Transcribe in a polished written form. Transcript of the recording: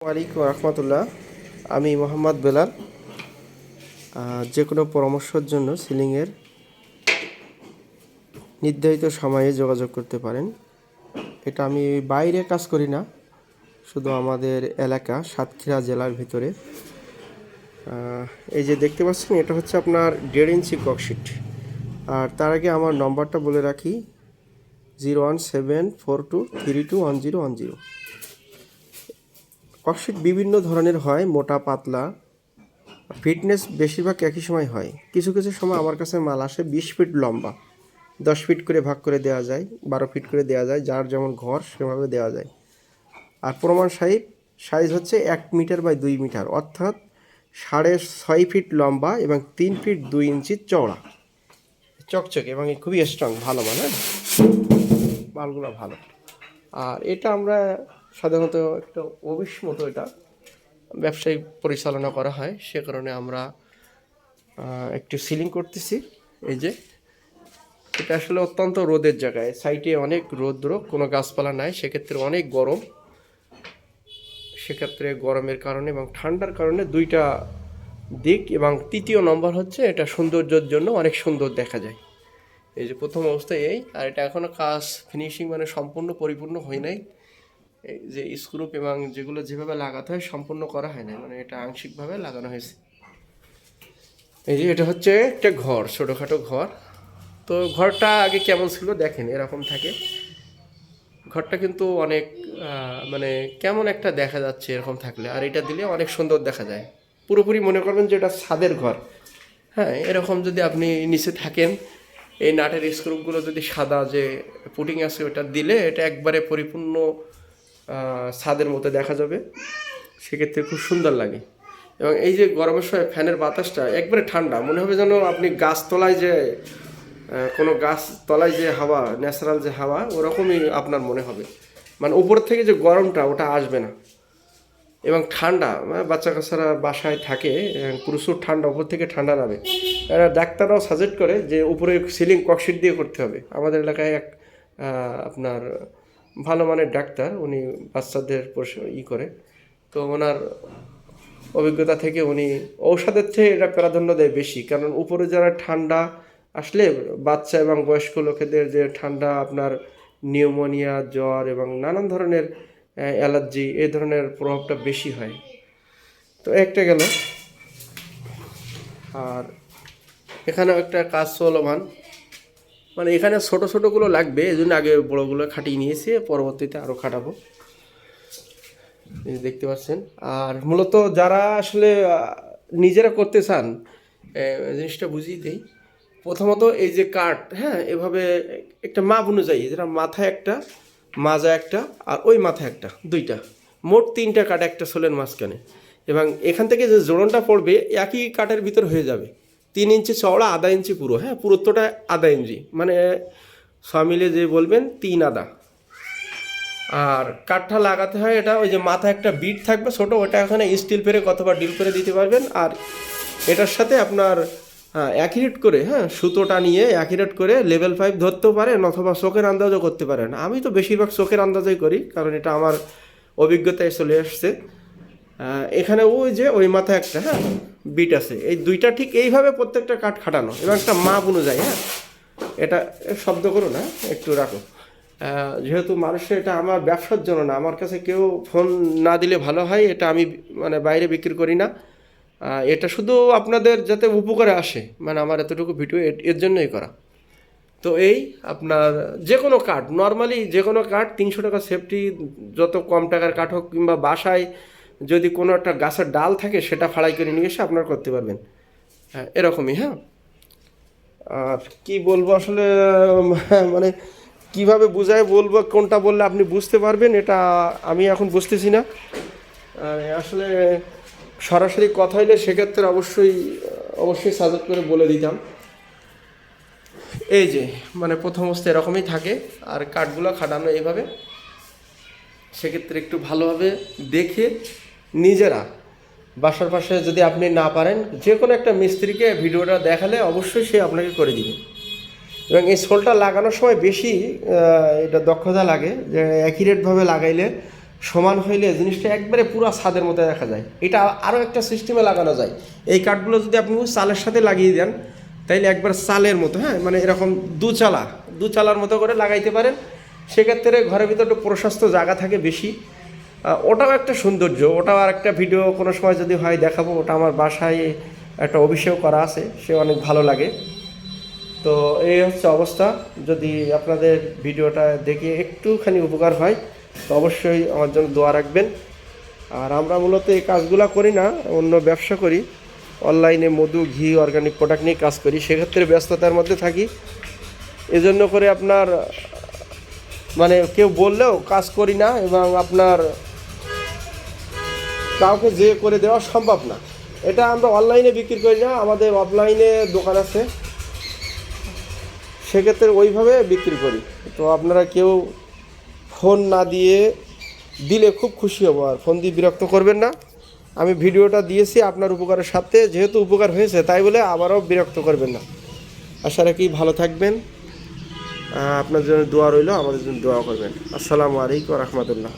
ওয়ালাইকুম রহমতুল্লাহ। আমি মোহাম্মদ বেলাল। যে কোনো পরামর্শের জন্য সিলিংয়ের নির্ধারিত সময়ে যোগাযোগ করতে পারেন। এটা আমি বাইরে কাজ করি না, শুধু আমাদের এলাকা সাতক্ষীরা জেলার ভিতরে। এই যে দেখতে পাচ্ছেন, এটা হচ্ছে আপনার 1.5 ইঞ্চি ককশিট। আর তার আগে আমার নম্বরটা বলে রাখি, 01742321010। ককশিট বিভিন্ন ধরনের হয়, মোটা পাতলা। ফিটনেস বেশিরভাগ একই সময় হয়। কিছু কিছু সময় আমার কাছে মাল আসে 20 ফিট লম্বা, 10 ফিট করে ভাগ করে দেওয়া যায়, 12 ফিট করে দেওয়া যায়, যার যেমন ঘর সেভাবে দেওয়া যায়। আর প্রমাণ সাইজ হচ্ছে 1 মিটার বাই 2 মিটার, অর্থাৎ 6.5 ফিট লম্বা এবং 3 ফিট 2 ইঞ্চি চওড়া, চকচকে এবং খুবই স্ট্রং, ভালো মানে মালগুলো ভালো। আর এটা আমরা সাধারণত একটা অফিস মতো এটা ব্যবসায়িক পরিচালনা করা হয়, সে কারণে আমরা একটু সিলিং করতেছি। এই যে এটা আসলে অত্যন্ত রোদের জায়গায়, সাইডে অনেক রৌদ্র, কোনো গাছপালা নাই, সেক্ষেত্রে অনেক গরম। সেক্ষেত্রে গরমের কারণে এবং ঠান্ডার কারণে দুইটা দিক, এবং তৃতীয় নম্বর হচ্ছে এটা সৌন্দর্যের জন্য অনেক সুন্দর দেখা যায়। এই যে প্রথম অবস্থায় এই, আর এটা এখনও কাজ ফিনিশিং মানে সম্পূর্ণ পরিপূর্ণ হয় নাই। এই যে স্ক্রুপ এবং যেগুলো যেভাবে লাগাতে হয় সম্পূর্ণ করা হয় না, মানে এটা আংশিকভাবে লাগানো হয়েছে। এই যে এটা হচ্ছে একটা ঘর, ছোটোখাটো ঘর। তো ঘরটা আগে কেমন ছিল দেখেন, এরকম থাকে। ঘরটা কিন্তু অনেক মানে কেমন একটা দেখা যাচ্ছে এরকম থাকলে, আর এটা দিলে অনেক সুন্দর দেখা যায়। পুরোপুরি মনে করবেন যে এটা ছাদের ঘর। হ্যাঁ, এরকম যদি আপনি নিচে থাকেন, এই নাটের স্ক্রুপগুলো যদি সাদা যে পুটিং আছে ওটা দিলে এটা একবারে পরিপূর্ণ ছাদের মতো দেখা যাবে, সেক্ষেত্রে খুব সুন্দর লাগে। এবং এই যে গরমের সময় ফ্যানের বাতাসটা একবারে ঠান্ডা, মনে হবে যেন আপনি গাছতলায় যে কোনো গাছ তলায় যে হাওয়া, ন্যাচারাল যে হাওয়া, ওরকমই আপনার মনে হবে। মানে উপর থেকে যে গরমটা ওটা আসবে না, এবং ঠান্ডা, বাচ্চা কাচ্চারা বাসায় থাকে, প্রচুর ঠান্ডা, উপর থেকে ঠান্ডা নামে। এরা ডাক্তাররাও সাজেস্ট করে যে উপরে সিলিং ককশিট দিয়ে করতে হবে। আমাদের এলাকায় এক আপনার ভালো মানের ডাক্তার, উনি বাচ্চাদের করে, তো ওনার অভিজ্ঞতা থেকে উনি ঔষধের চেয়ে এটা প্রাধান্য দেয় বেশি, কারণ উপরে যারা ঠান্ডা আসলে বাচ্চা এবং বয়স্ক লোকেদের যে ঠান্ডা, আপনার নিউমোনিয়া, জ্বর এবং নানান ধরনের অ্যালার্জি, এই ধরনের প্রভাবটা বেশি হয়। তো একটা গেল। আর এখানেও একটা কাজ চলমান, মানে এখানে ছোটো ছোটোগুলো লাগবে, এই জন্য আগে বড়োগুলো খাটিয়ে নিয়েছি, পরবর্তীতে আরও খাটাবো। দেখতে পাচ্ছেন। আর মূলত যারা আসলে নিজেরা করতে চান, জিনিসটা বুঝিয়ে দিই। প্রথমত এই যে কাঠ, হ্যাঁ, এভাবে একটা মাপ অনুযায়ী, যেটা মাথায় একটা, মাজা একটা, আর ওই মাথায় একটা, দুইটা, মোট 3টা কাঠ একটা সোলের মাঝখানে। এবং এখান থেকে যে জোড়নটা পড়বে একই কাঠের ভিতর হয়ে যাবে। 3 ইঞ্চি চওড়া, আধা ইঞ্চি পুরো, হ্যাঁ, পুরোটা আধা ইঞ্চি, মানে সব মিলে যে বলবেন 3 আধা। আর কাঠটা লাগাতে হয়, এটা ওই যে মাথায় একটা বিট থাকবে ছোটো, ওটা এখানে স্টিল পেরে কতবার ডিল করে দিতে পারবেন। আর এটার সাথে আপনার অ্যাকিউরেট করে, হ্যাঁ, সুতোটা নিয়ে অ্যাকিউরেট করে লেভেল 5 ধরতেও পারেন, অথবা চোখের আন্দাজও করতে পারেন। আমি তো বেশিরভাগ চোখের আন্দাজই করি, কারণ এটা আমার অভিজ্ঞতায় চলে আসছে। এখানে ওই যে ওই মাথায় একটা, হ্যাঁ, বিট আছে, এই দুইটা ঠিক এইভাবে প্রত্যেকটা কাঠ খাটানো, এবং একটা মাপ অনুযায়ী। হ্যাঁ, এটা শব্দ করো না, একটু রাখো। যেহেতু মানুষের, এটা আমার ব্যবসার জন্য না, আমার কাছে কেউ ফোন না দিলে ভালো হয়, এটা আমি মানে বাইরে বিক্রি করি না। এটা শুধু আপনাদের যাতে উপকারে আসে, মানে আমার এতটুকু ভিডিও এর জন্যই করা। তো এই আপনার যে কোনো কাঠ, নর্মালি যে কোনো কাঠ 300 টাকা সেফটি, যত কম টাকার কাঠ হোক, কিংবা বাসায় যদি কোনো একটা গাছের ডাল থাকে সেটা ফাড়াই করে নিয়ে এসে আপনারা করতে পারবেন। হ্যাঁ, এরকমই। হ্যাঁ, আর কি বলবো আসলে, মানে কিভাবে বুঝায় বলবো, কোনটা বললে আপনি বুঝতে পারবেন, এটা আমি এখন বুঝতেছি না। আসলে সরাসরি কথা হইলে সেক্ষেত্রে অবশ্যই সাজেস্ট করে বলে দিতাম। এই যে মানে প্রথম অবস্থায় এরকমই থাকে, আর কাঠগুলো খাটানো এইভাবে। সেক্ষেত্রে একটু ভালোভাবে দেখে নিজেরা বাসার পাশে, যদি আপনি না পারেন, যে কোনো একটা মিস্ত্রিকে ভিডিওটা দেখালে অবশ্যই সে আপনাকে করে দিবে। এবং এই সোলটা লাগানোর সময় বেশি এটা দক্ষতা লাগে, যে অ্যাকিউরেটভাবে লাগাইলে সমান হইলে জিনিসটা একবারে পুরো ছাদের মতো দেখা যায়। এটা আরও একটা সিস্টেমে লাগানো যায়। এই কাঠগুলো যদি আপনি চালের সাথে লাগিয়ে দেন তাইলে একবার চালের মতো, হ্যাঁ, মানে এরকম দু চালার মতো করে লাগাইতে পারেন। সেক্ষেত্রে ঘরের ভিতরে একটু প্রশস্ত জায়গা থাকে বেশি। ওটাও একটা সৌন্দর্য, ওটাও আর একটা ভিডিও কোনো সময় যদি হয় দেখাবো। ওটা আমার বাসায় একটা অভিষেক করা আছে, সে অনেক ভালো লাগে। তো এই হচ্ছে অবস্থা। যদি আপনাদের ভিডিওটা দেখে একটুখানি উপকার হয় তো অবশ্যই আমার জন্য দোয়া রাখবেন। আর আমরা মূলত এই কাজগুলো করি না, অন্য ব্যবসা করি, অনলাইনে মধু, ঘি, অর্গানিক প্রোডাক্ট নিয়ে কাজ করি। সেক্ষেত্রে ব্যস্ততার মধ্যে থাকি, এজন্য করে আপনার মানে কেউ বললেও কাজ করি না, এবং আপনার কাউকে যে করে দেওয়া সম্ভব না। এটা আমরা অনলাইনে বিক্রি করি না, আমাদের অফলাইনে দোকান আছে, সেক্ষেত্রে ওইভাবে বিক্রি করি। তো আপনারা কেউ ফোন না দিলে খুব খুশি হব, আর ফোন দিয়ে বিরক্ত করবেন না। আমি ভিডিওটা দিয়েছি আপনার উপকারের সাথে, যেহেতু উপকার হয়েছে তাই বলে আবারও বিরক্ত করবেন না। আশা রাখি ভালো থাকবেন। আপনার জন্য দোয়া রইল, আমাদের জন্য দোয়া করবেন। আসসালামু আলাইকুম রহমতুল্লাহ।